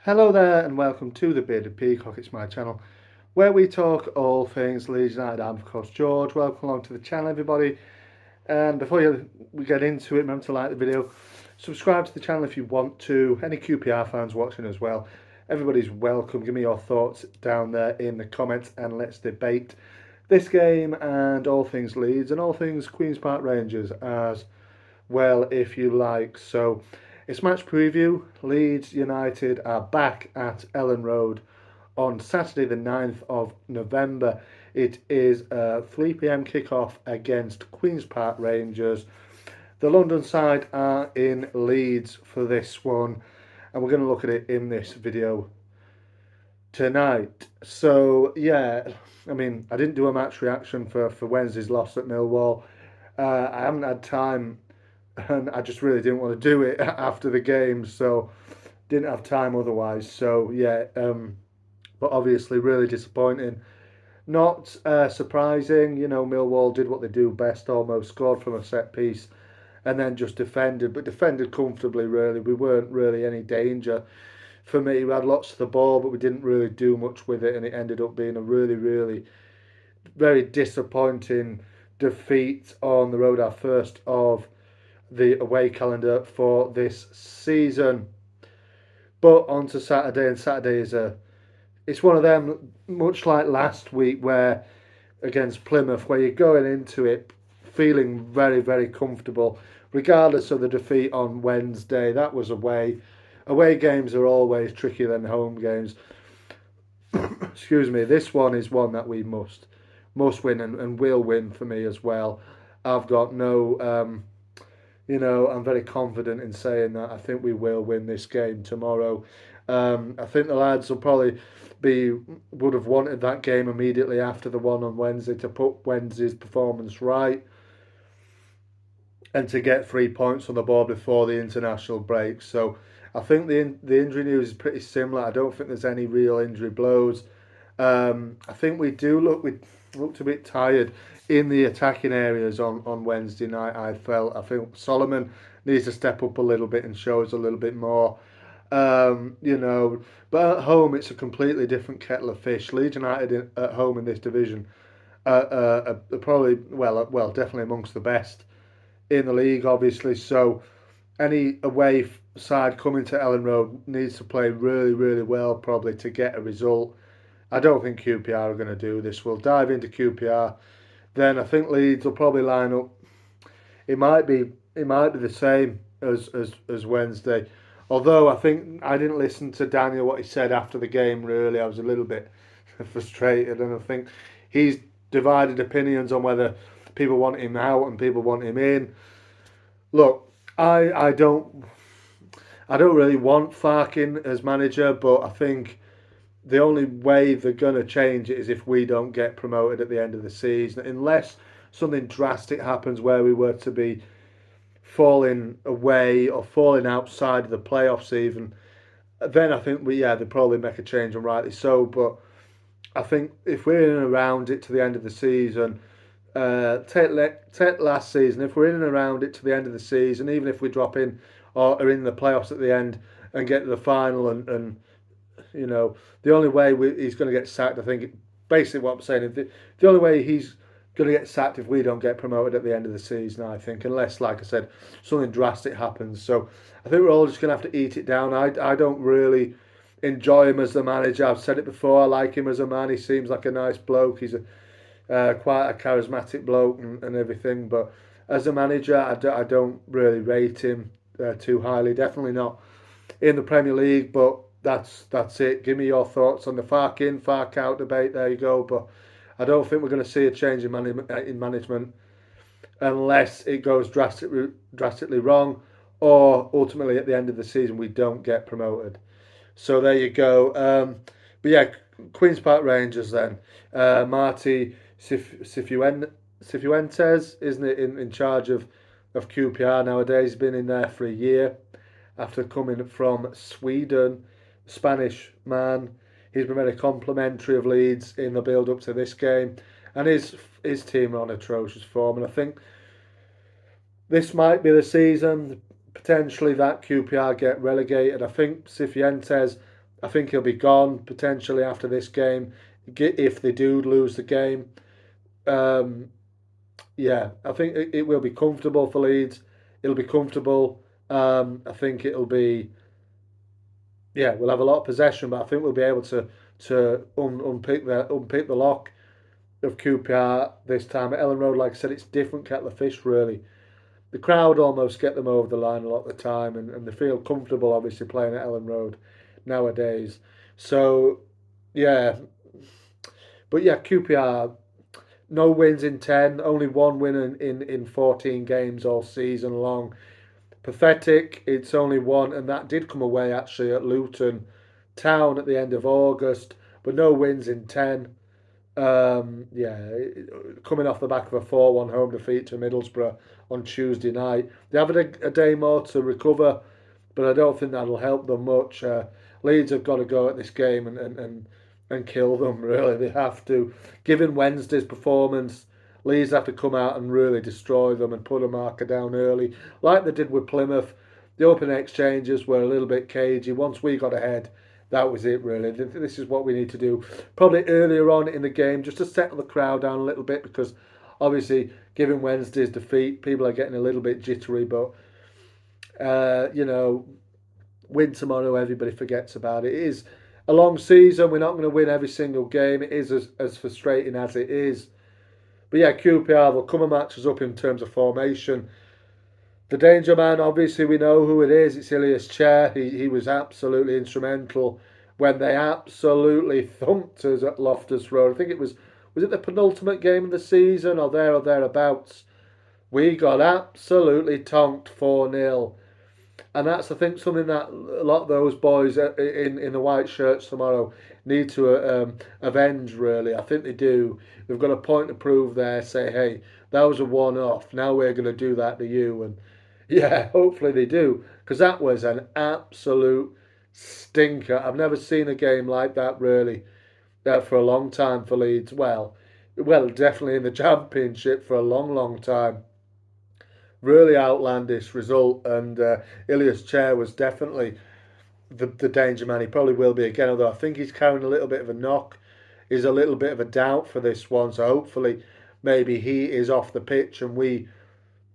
Hello there and welcome to the Bearded Peacock, it's my channel where we talk all things Leeds United. I'm of course George, welcome along to the channel everybody, and before we get into it, remember to like the video, subscribe to the channel if you want to. Any QPR fans watching as well, everybody's welcome. Give me your thoughts down there in the comments and let's debate this game and all things Leeds and all things Queen's Park Rangers as well if you like. So it's match preview. Leeds United are back at Ellen Road on Saturday the 9th of November. It is a 3 p.m. kickoff against Queen's Park Rangers. The London side are in Leeds for this one, and we're going to look at it in this video tonight. So yeah, I mean, I didn't do a match reaction for Wednesday's loss at Millwall. I haven't had time, and I just really didn't want to do it after the game, so didn't have time otherwise. So yeah, but obviously really disappointing. Not surprising, you know, Millwall did what they do best, almost scored from a set piece and then just defended, but defended comfortably really. We weren't really any danger. For me, we had lots of the ball, but we didn't really do much with it, and it ended up being a really, very disappointing defeat on the road, our first of the away calendar for this season. But on to Saturday, and Saturday is it's one of them, much like last week where against Plymouth, where you're going into it feeling very comfortable, regardless of the defeat on Wednesday. That was away. Away games are always trickier than home games. Excuse me. This one is one that we must win and will win for me as well. I've got no I'm very confident in saying that. I think we will win this game tomorrow. I think the lads will probably would have wanted that game immediately after the one on Wednesday to put Wednesday's performance right and to get 3 points on the board before the international break. So I think the injury news is pretty similar. I don't think there's any real injury blows. I think we looked a bit tired in the attacking areas on Wednesday night. I think Solomon needs to step up a little bit and show us a little bit more. But at home it's a completely different kettle of fish. Leeds United at home in this division are probably definitely amongst the best in the league, obviously. So any away side coming to Ellen Road needs to play really well probably to get a result. I don't think QPR are going to do this. We'll dive into QPR. Then I think Leeds will probably line up. It might be the same as Wednesday. Although I think I didn't listen to Daniel what he said after the game. Really, I was a little bit frustrated, and I think he's divided opinions on whether people want him out and people want him in. Look, I don't really want Farkin as manager, but I think the only way they're going to change it is if we don't get promoted at the end of the season, unless something drastic happens where we were to be falling away or falling outside of the playoffs even. Then I think they'd probably make a change, and rightly so. But I think if we're in and around it to the end of the season, take last season, if we're in and around it to the end of the season, even if we drop in or are in the playoffs at the end and get to the final and the only way he's going to get sacked, I think, basically what I'm saying, is the only way he's going to get sacked if we don't get promoted at the end of the season, I think, unless, like I said, something drastic happens. So I think we're all just going to have to eat it down. I don't really enjoy him as the manager. I've said it before, I like him as a man. He seems like a nice bloke. He's quite a charismatic bloke and everything. But as a manager, I don't really rate him too highly. Definitely not in the Premier League, but that's it. Give me your thoughts on the Fark in, Fark out debate. There you go. But I don't think we're going to see a change in management unless it goes drastically wrong, or ultimately at the end of the season we don't get promoted. So there you go. But yeah, Queen's Park Rangers then. Marty Cifuentes, isn't it, in charge of QPR nowadays? He's been in there for a year after coming from Sweden. Spanish man. He's been very complimentary of Leeds in the build up to this game, and his team are on atrocious form. And I think this might be the season potentially that QPR get relegated. I think Cifuentes I think he'll be gone potentially after this game if they do lose the game. Um, yeah, I think it will be comfortable for Leeds. It'll be comfortable. I think it'll be, yeah, we'll have a lot of possession, but I think we'll be able to unpick the lock of QPR this time at Ellen Road. Like I said, it's different kettle of fish really. The crowd almost get them over the line a lot of the time, and they feel comfortable obviously playing at Ellen Road nowadays. So yeah, but yeah, QPR no wins in 10, only one win in 14 games all season long. Pathetic. It's only one, and that did come away actually at Luton Town at the end of August, but no wins in 10. Yeah, coming off the back of a 4-1 home defeat to Middlesbrough on Tuesday night. They have a day more to recover, but I don't think that'll help them much. Leeds have got to go at this game and kill them, really. They have to. Given Wednesday's performance, Leeds have to come out and really destroy them and put a marker down early, like they did with Plymouth. The open exchanges were a little bit cagey. Once we got ahead, that was it, really. This is what we need to do. Probably earlier on in the game, just to settle the crowd down a little bit, because obviously, given Wednesday's defeat, people are getting a little bit jittery. But, you know, win tomorrow, everybody forgets about it. It is a long season. We're not going to win every single game. It is as frustrating as it is. But yeah, QPR will come and match us up in terms of formation. The danger man, obviously, we know who it is. It's Ilias Chair. He was absolutely instrumental when they absolutely thumped us at Loftus Road. I think was it the penultimate game of the season or there or thereabouts. We got absolutely tonked 4-0. And that's, I think, something that a lot of those boys in the white shirts tomorrow need to avenge, really. I think they do. They've got a point to prove there. Say, hey, that was a one-off. Now we're going to do that to you. And yeah, hopefully they do. Because that was an absolute stinker. I've never seen a game like that, really, for a long time for Leeds. Well, definitely in the Championship for a long, long time. Really outlandish result, and Ilias Chair was definitely the danger man. He probably will be again, although I think he's carrying a little bit of a knock. He's a little bit of a doubt for this one, so hopefully maybe he is off the pitch and we,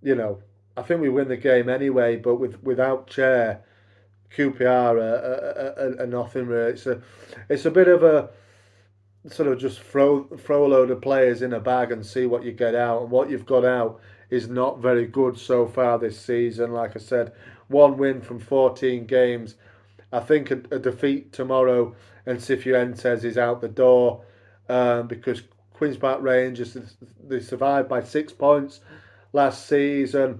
you know, I think we win the game anyway. But without Chair, QPR are nothing really. It's a bit of a sort of just throw a load of players in a bag and see what you get out. And what you've got out is not very good so far this season. Like I said, one win from 14 games. I think a defeat tomorrow and Cifuentes is out the door, because Queen's Park Rangers, they survived by 6 points last season.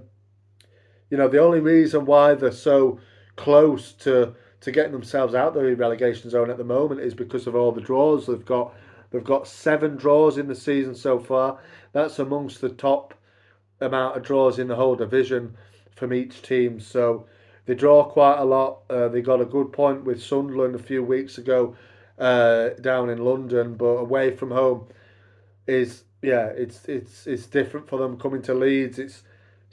You know, the only reason why they're so close to getting themselves out of the relegation zone at the moment is because of all the draws they've got. They've got 7 draws in the season so far. That's amongst the top amount of draws in the whole division from each team. So they draw quite a lot. They got a good point with Sunderland a few weeks ago down in London, but away from home is, yeah, it's different for them coming to Leeds. It's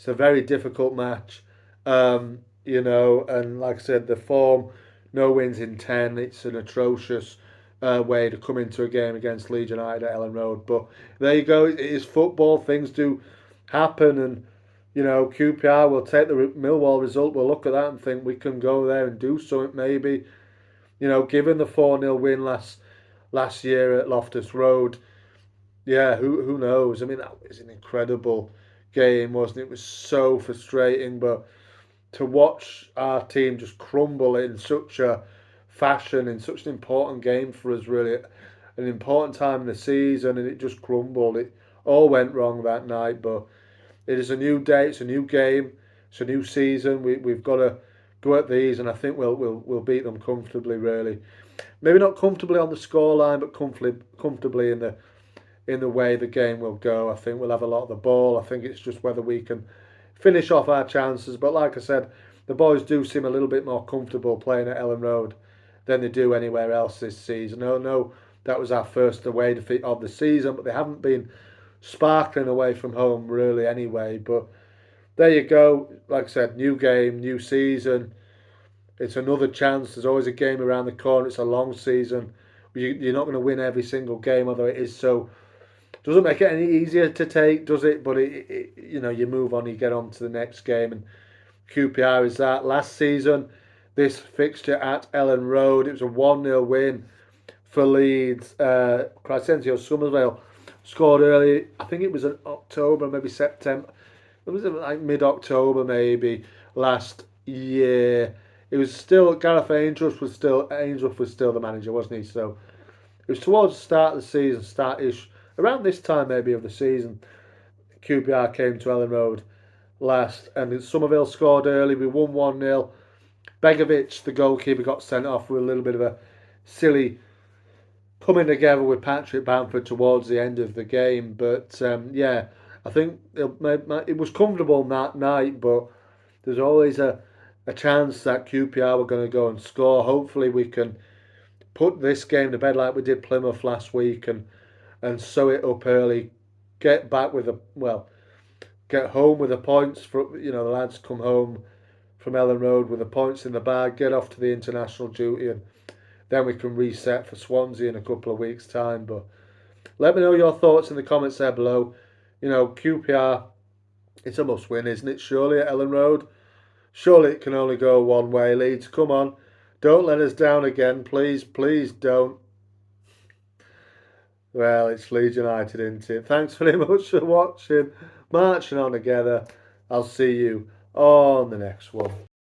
a very difficult match, you know, and like I said, the form, no wins in 10. It's an atrocious way to come into a game against Leeds United at Ellen Road. But there you go. It is football. Things do happen, and you know, QPR will take the Millwall result. We'll look at that and think we can go there and do something. Maybe, you know, given the 4-0 win last year at Loftus Road. Yeah, who knows? I mean, that was an incredible game, wasn't it? It was so frustrating, but to watch our team just crumble in such a fashion in such an important game for us, really, an important time in the season, and it just crumbled. It all went wrong that night, but it is a new day, it's a new game, it's a new season. We've got to go at these, and I think we'll beat them comfortably. Really, maybe not comfortably on the scoreline, but comfortably in the way the game will go. I think we'll have a lot of the ball. I think it's just whether we can finish off our chances. But like I said, the boys do seem a little bit more comfortable playing at Ellen Road than they do anywhere else this season. No, that was our first away defeat of the season, but they haven't been sparkling away from home really anyway. But there you go. Like I said, new game, new season. It's another chance. There's always a game around the corner. It's a long season. You're not going to win every single game, although it is so. Doesn't make it any easier to take, does it? But you move on, you get on to the next game, and QPR is that. Last season, this fixture at Ellen Road, it was a 1-0 win for Leeds. Crescencio Summervale scored early. I think it was in October, maybe September. It was like mid-October, maybe last year. It was still Gareth Ainsworth was still the manager, wasn't he? So it was towards the start of the season, start-ish, around this time maybe of the season. QPR came to Ellen Road last, and Somerville scored early. We won 1-0. Begovic, the goalkeeper, got sent off with a little bit of a silly coming together with Patrick Bamford towards the end of the game. But yeah, I think it was comfortable that night, but there's always a chance that QPR were going to go and score. Hopefully, we can put this game to bed like we did Plymouth last week and sew it up early. Get back with get home with the points. The lads come home from Ellen Road with the points in the bag. Get off to the international duty, and then we can reset for Swansea in a couple of weeks' time. But let me know your thoughts in the comments there below. QPR, it's a must-win, isn't it? Surely at Ellen Road. Surely it can only go one way. Leeds, come on. Don't let us down again. Please, please don't. Well, it's Leeds United, isn't it? Thanks very much for watching. Marching on together. I'll see you on the next one.